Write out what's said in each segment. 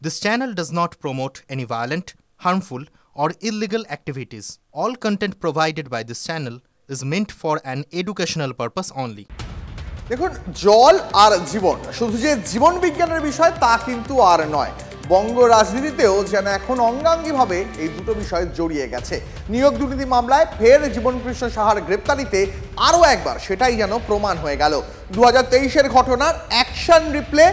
This channel does not promote any violent, harmful, or illegal activities. All content provided by this channel is meant for an educational purpose only. দেখুন, জল আর জীবন শুধু যে জীবন বিজ্ঞানের বিষয় তা কিন্তু আর নয়। বঙ্গ রাজনীতিতেও যেন এখন অঙ্গাঙ্গিভাবে এই দুটো বিষয় জড়িয়ে গেছে। নিয়োগ দুর্নীতি মামলায় ফের জীবনকৃষ্ণ সাহার গ্রেপ্তারিতে আরও একবার সেটাই যেন প্রমাণ হয়ে গেল। 2023-এর ঘটনার অ্যাকশন রিপ্লে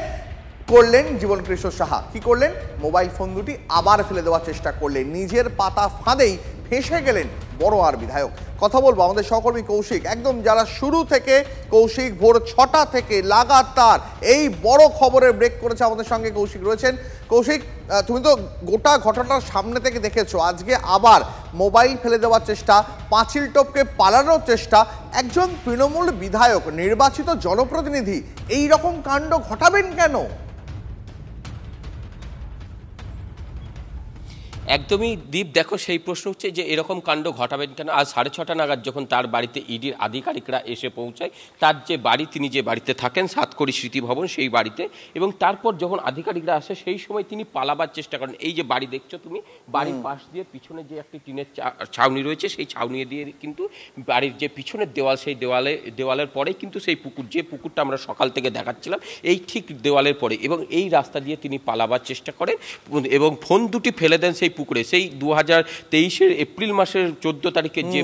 করলেন জীবনকৃষ্ণ সাহা। কি করলেন? মোবাইল ফোন দুটি আবার ফেলে দেওয়ার চেষ্টা করলেন। নিজের পাতা ফাঁদেই ফেঁসে গেলেন বড় আর বিধায়ক। কথা বলবো আমাদের সহকর্মী কৌশিক, একদম যারা শুরু থেকে কৌশিক ভোর 6টা থেকে লাগাতার এই বড় খবরের ব্রেক করেছে। আমাদের সঙ্গে কৌশিক রয়েছেন। কৌশিক, তুমি তো গোটা ঘটনার সামনে থেকে দেখেছো, আজকে আবার মোবাইল ফেলে দেওয়ার চেষ্টা, পাঁচিল টপকে পালানোর চেষ্টা। একজন তৃণমূল বিধায়ক, নির্বাচিত জনপ্রতিনিধি এই রকম কাণ্ড ঘটাবেন কেন? একদমই দীপ, দেখো সেই প্রশ্ন হচ্ছে যে এরকম কাণ্ড ঘটাবেন কেন। আজ 6:30 নাগাদ যখন তার বাড়িতে ইডির আধিকারিকরা এসে পৌঁছায়, তার যে বাড়ি, তিনি যে বাড়িতে থাকেন সাতকড়ি স্মৃতি ভবন, সেই বাড়িতে, এবং তারপর যখন আধিকারিকরা আসে সেই সময় তিনি পালাবার চেষ্টা করেন। এই যে বাড়ি দেখছো তুমি, বাড়ির পাশ দিয়ে পিছনে যে একটি টিনের ছাউনি রয়েছে, সেই ছাউনি দিয়ে কিন্তু বাড়ির যে পিছনের দেওয়াল, সেই দেওয়ালের পরেই কিন্তু সেই পুকুর, যে পুকুরটা আমরা সকাল থেকে দেখাচ্ছিলাম, এই ঠিক দেওয়ালের পরে, এবং এই রাস্তা দিয়ে তিনি পালাবার চেষ্টা করেন এবং ফোন দুটি ফেলে দেন সেই পুকুরে। সেই 2023-এর এপ্রিল মাসের 14 তারিখের যে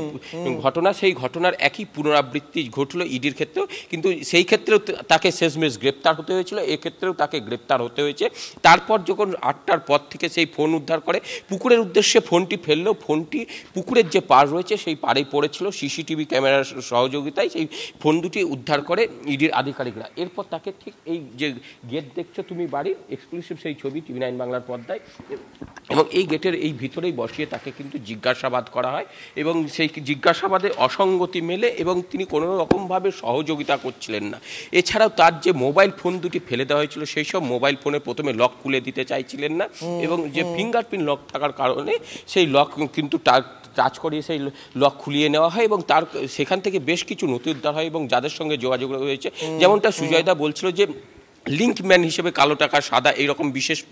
ঘটনা, সেই ঘটনার একই পুনরাবৃত্তি ঘটলো ইডির ক্ষেত্রেও, কিন্তু সেই ক্ষেত্রেও তাকে শেষমেশ গ্রেপ্তার হতে হয়েছিল, এক্ষেত্রেও তাকে গ্রেপ্তার হতে হয়েছে। তারপর যখন 8টার পর থেকে সেই ফোন উদ্ধার করে, পুকুরের উদ্দেশ্যে ফোনটি ফেললেও ফোনটি পুকুরের যে পাড় রয়েছে সেই পাড়েই পড়েছিল। সিসিটিভি ক্যামেরার সহযোগিতায় সেই ফোন দুটি উদ্ধার করে ইডির আধিকারিকরা। এরপর তাকে ঠিক এই যে গেট দেখছো তুমি বাড়ির, এক্সক্লুসিভ সেই ছবি TV9 বাংলার পর্দায়, এবং এই গেটের এই ভিতরেই বসিয়ে তাকে কিন্তু জিজ্ঞাসাবাদ করা হয়, এবং সেই জিজ্ঞাসাবাদে অসঙ্গতি মেলে এবং তিনি কোনো রকমভাবে সহযোগিতা করছিলেন না। এছাড়াও তার যে মোবাইল ফোন দুটি ফেলে দেওয়া হয়েছিল, সেই সব মোবাইল ফোনে প্রথমে লক খুলে দিতে চাইছিলেন না, এবং যে ফিঙ্গারপ্রিন্ট লক থাকার কারণে সেই লক কিন্তু টাচ করিয়ে সেই লক খুলিয়ে নেওয়া হয়, এবং তার সেখান থেকে বেশ কিছু নথি উদ্ধার হয়, এবং যাদের সঙ্গে যোগাযোগ হয়েছে, যেমনটা সুজয়দা বলছিল যে লিঙ্কম্যান হিসেবে কালো টাকা, সাদা, এইরকম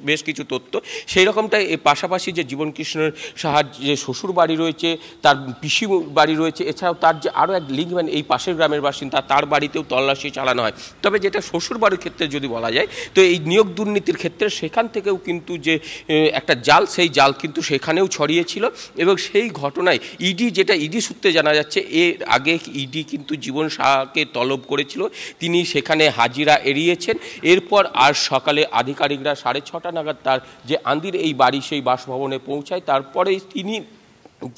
বেশ কিছু তথ্য, সেই রকমটাই পাশাপাশি যে জীবনকৃষ্ণের সাহার যে শ্বশুর বাড়ি রয়েছে, তার পিসি বাড়ি রয়েছে, এছাড়াও তার যে আরও এক লিঙ্কম্যান এই পাশের গ্রামের বাসিন্দা, তার বাড়িতেও তল্লাশি চালানো হয়। তবে যেটা শ্বশুর বাড়ির ক্ষেত্রে যদি বলা যায়, তো এই নিয়োগ দুর্নীতির ক্ষেত্রে সেখান থেকেও কিন্তু যে একটা জাল, সেই জাল কিন্তু সেখানেও ছড়িয়েছিল, এবং সেই ঘটনায় ইডি সূত্রে জানা যাচ্ছে, এর আগে ইডি কিন্তু জীবন সাহাকে তলব করেছিল, তিনি সেখানে হাজিরা এড়িয়েছেন। এরপর আর সকালে আধিকারিকরা 6:30 নাগাদ তার যে আন্দির এই বাড়ি, সেই বাসভবনে পৌঁছায়। তারপরে তিনি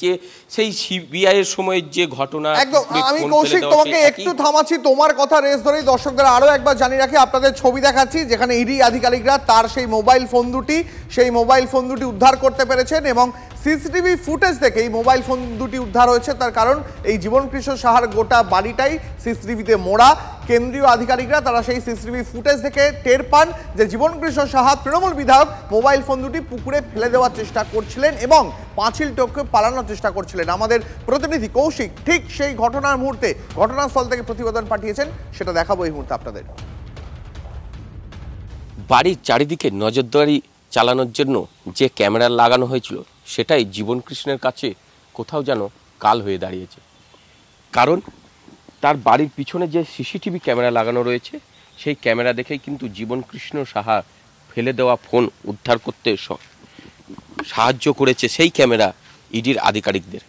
যে সেই সিবিআই এর সময়ের যে ঘটনা, একদম, আমি কৌশিক তোমাকে একটু থামাচ্ছি, তোমার কথা রেস ধরেই দর্শকদের আরো একবার জানিয়ে রাখি, আপনাদের ছবি দেখাচ্ছি যেখানে ইডি আধিকারিকরা তার সেই মোবাইল ফোন দুটি উদ্ধার করতে পেরেছেন, এবং সিসিটিভি ফুটেজ থেকে এই মোবাইল ফোন দুটি উদ্ধার হয়েছে। তার কারণ এই জীবনকৃষ্ণ সাহার গোটা বাড়িটাই সিসিটিভিতে মোড়া। কেন্দ্রীয় আধিকারিকরা তারা সেই সিসিটিভি ফুটেজ থেকে টের পান যে জীবনকৃষ্ণ সাহা, তৃণমূল বিধায়ক, মোবাইল ফোন দুটি পুকুরে ফেলে দেওয়ার চেষ্টা করছিলেন এবং পাঁচিল টপকে পালানোর চেষ্টা করছিলেন। আমাদের প্রতিনিধি কৌশিক ঠিক সেই ঘটনার মুহূর্তে ঘটনাস্থল থেকে প্রতিবেদন পাঠিয়েছেন, সেটা দেখাবো এই মুহূর্তে আপনাদের। বাড়ির চারিদিকে নজরদারি চালানোর জন্য যে ক্যামেরা লাগানো হয়েছিল, সেটাই জীবনকৃষ্ণের কাছে কোথাও যেন কাল হয়ে দাঁড়িয়েছে। কারণ তার বাড়ির পিছনে যে সিসিটিভি ক্যামেরা লাগানো রয়েছে, সেই ক্যামেরা দেখেই কিন্তু জীবনকৃষ্ণ সাহা ফেলে দেওয়া ফোন উদ্ধার করতে সাহায্য করেছে সেই ক্যামেরা ইডির আধিকারিকদের।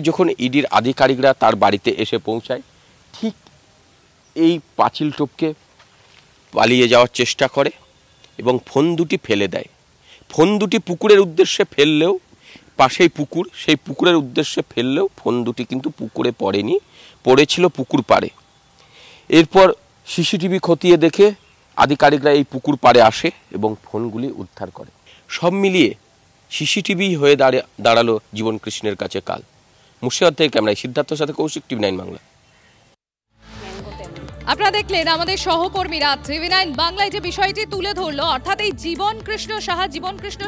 যখন ইডির আধিকারিকরা তার বাড়িতে এসে পৌঁছায়, ঠিক এই পাঁচিল টপকে পালিয়ে যাওয়ার চেষ্টা করে এবং ফোন দুটি ফেলে দেয়। ফোন দুটি পুকুরের উদ্দেশ্যে ফেললেও, পাশেই পুকুর, সেই পুকুরের উদ্দেশ্যে ফেললেও ফোন দুটি কিন্তু পুকুরে পড়েনি, পড়েছিল পুকুর পাড়ে। এরপর সিসিটিভি খতিয়ে দেখে আধিকারিকরা এই পুকুর পাড়ে আসে এবং ফোনগুলি উদ্ধার করে। সব মিলিয়ে সিসিটিভি হয়ে দাঁড়ালো জীবনকৃষ্ণের কাছে কাল। মুর্শিদাবাদ থেকে ক্যামেরায় সিদ্ধার্থর সাথে কৌশিক, TV9 বাংলা। আপনারা দেখলেন আমাদের সহকর্মীরা TV9 বাংলায় যে বিষয়টি তুলে ধরলো, অর্থাৎ এই জীবন কৃষ্ণ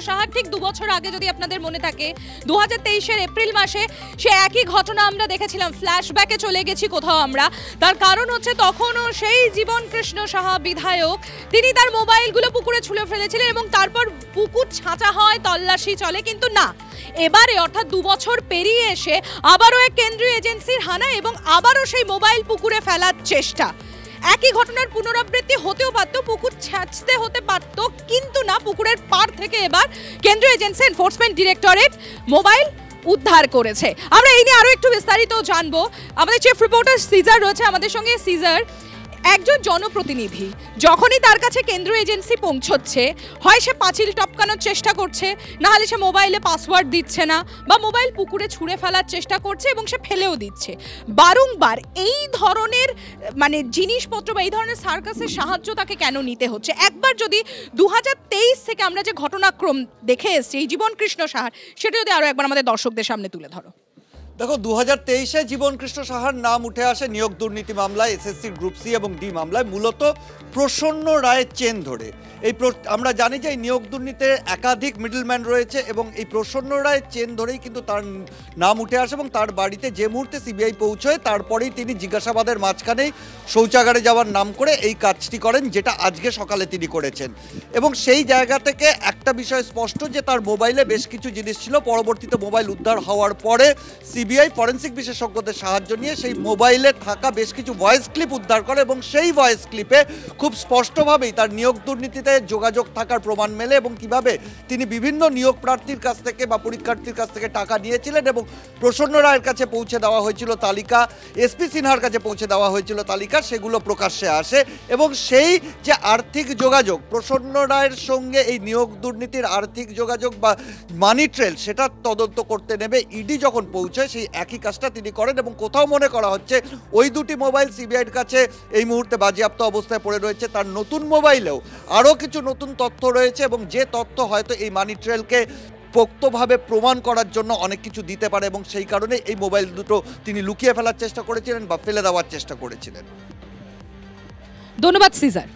সাহা ঠিক 2 বছর আগে যদি আপনাদের মনে থাকে 2023-এর এপ্রিল মাসে সে একই ঘটনা আমরা দেখেছিলাম। ফ্ল্যাশব্যাকে চলে গেছি কোথাও আমরা। তার কারণ হচ্ছে তখনও সেই জীবন কৃষ্ণ সাহা বিধায়ক তিনি তার মোবাইলগুলো পুকুরে ছুঁড়ে ফেলেছিলেন এবং তারপর পুকুর ছাঁচা হয়, তল্লাশি চলে, কিন্তু না, এবারে অর্থাৎ 2 বছর পেরিয়ে এসে আবারও এক কেন্দ্রীয় এজেন্সির হানা এবং আবারও সেই মোবাইল পুকুরে ফেলার চেষ্টা। একই ঘটনার পুনরাবৃত্তি হতেও পারত, পুকুর ছাঁচতে হতে পারত, কিন্তু না, পুকুরের পাড় থেকে এবার কেন্দ্রীয় এজেন্সি এনফোর্সমেন্ট ডিরেক্টরেট মোবাইল উদ্ধার করেছে। আমরা এই নিয়ে আরো একটু বিস্তারিত জানবো। আমাদের চিফ রিপোর্টার সিজার রয়েছে আমাদের সঙ্গে। সিজার, একজন জনপ্রতিনিধি যখনই তার কাছে কেন্দ্রীয় এজেন্সি পৌঁছচ্ছে, হয় সে পাঁচিল টপকানোর চেষ্টা করছে, না হলে সে মোবাইলে পাসওয়ার্ড দিচ্ছে না, বা মোবাইল পুকুরে ছুঁড়ে ফেলার চেষ্টা করছে এবং সে ফেলেও দিচ্ছে। বারংবার এই ধরনের জিনিসপত্র বা এই ধরনের সার্কাসের সাহায্য তাকে কেন নিতে হচ্ছে? একবার যদি 2023 থেকে আমরা যে ঘটনাক্রম দেখে এসেছি এই জীবন কৃষ্ণ সাহার, সেটা যদি আরো একবার আমাদের দর্শকদের সামনে তুলে ধরো। দেখো, 2023-এ জীবন কৃষ্ণ সাহার নাম উঠে আসে নিয়োগ দুর্নীতি মামলায়, এসএসসির গ্রুপ সি এবং ডি মামলায়, মূলত প্রসন্ন রায়ের চেন ধরে। আমরা জানি যে এই নিয়োগ দুর্নীতির একাধিক মিডলম্যান রয়েছে এবং এই প্রসন্ন রায়ের চেন ধরেই কিন্তু তার নাম উঠে আসে এবং তার বাড়িতে যে মুহূর্তে সিবিআই পৌঁছয় তারপরেই তিনি জিজ্ঞাসাবাদের মাঝখানেই শৌচাগারে যাওয়ার নাম করে এই কাজটি করেন, যেটা আজকে সকালে তিনি করেছেন। এবং সেই জায়গা থেকে একটা বিষয় স্পষ্ট যে তার মোবাইলে বেশ কিছু জিনিস ছিল। পরবর্তীতে মোবাইল উদ্ধার হওয়ার পরে সিবিআই ফরেন্সিক বিশেষজ্ঞদের সাহায্য নিয়ে সেই মোবাইলে থাকা বেশ কিছু ভয়েস ক্লিপ উদ্ধার করে এবং সেই ভয়েস ক্লিপে খুব স্পষ্টভাবেই তার নিয়োগ দুর্নীতিতে যোগাযোগ থাকার প্রমাণ মেলে এবং কিভাবে তিনি বিভিন্ন নিয়োগ প্রার্থীর কাছ থেকে বা পরীক্ষার্থীর কাছ থেকে টাকা নিয়েছিলেন এবং প্রসন্ন রায়ের কাছে পৌঁছে দেওয়া হয়েছিল তালিকা, এসপি সিনহার কাছে পৌঁছে দেওয়া হয়েছিল তালিকা, সেগুলো প্রকাশ্যে আসে। এবং সেই যে আর্থিক যোগাযোগ প্রসন্ন রায়ের সঙ্গে এই নিয়োগ দুর্নীতির আর্থিক যোগাযোগ বা মানি ট্রেল, সেটা তদন্ত করতে নেবে ইডি যখন পৌঁছায় সেই একই কাজটা তিনি করেন। এবং কোথাও মনে করা হচ্ছে ওই দুটি মোবাইল সিবিআইয়ের কাছে এই মুহূর্তে বাজেয়াপ্ত অবস্থায় পড়ে রয়েছে, তার নতুন মোবাইলেও আরও কিছু নতুন তথ্য রয়েছে এবং যে তথ্য হয়তো এই মানি ট্রেলকে পোক্তভাবে প্রমাণ করার জন্য অনেক কিছু দিতে পারে এবং সেই কারণে এই মোবাইল দুটো তিনি লুকিয়ে ফেলার চেষ্টা করেছিলেন বা ফেলে দেওয়ার চেষ্টা করেছিলেন। ধন্যবাদ সিজার।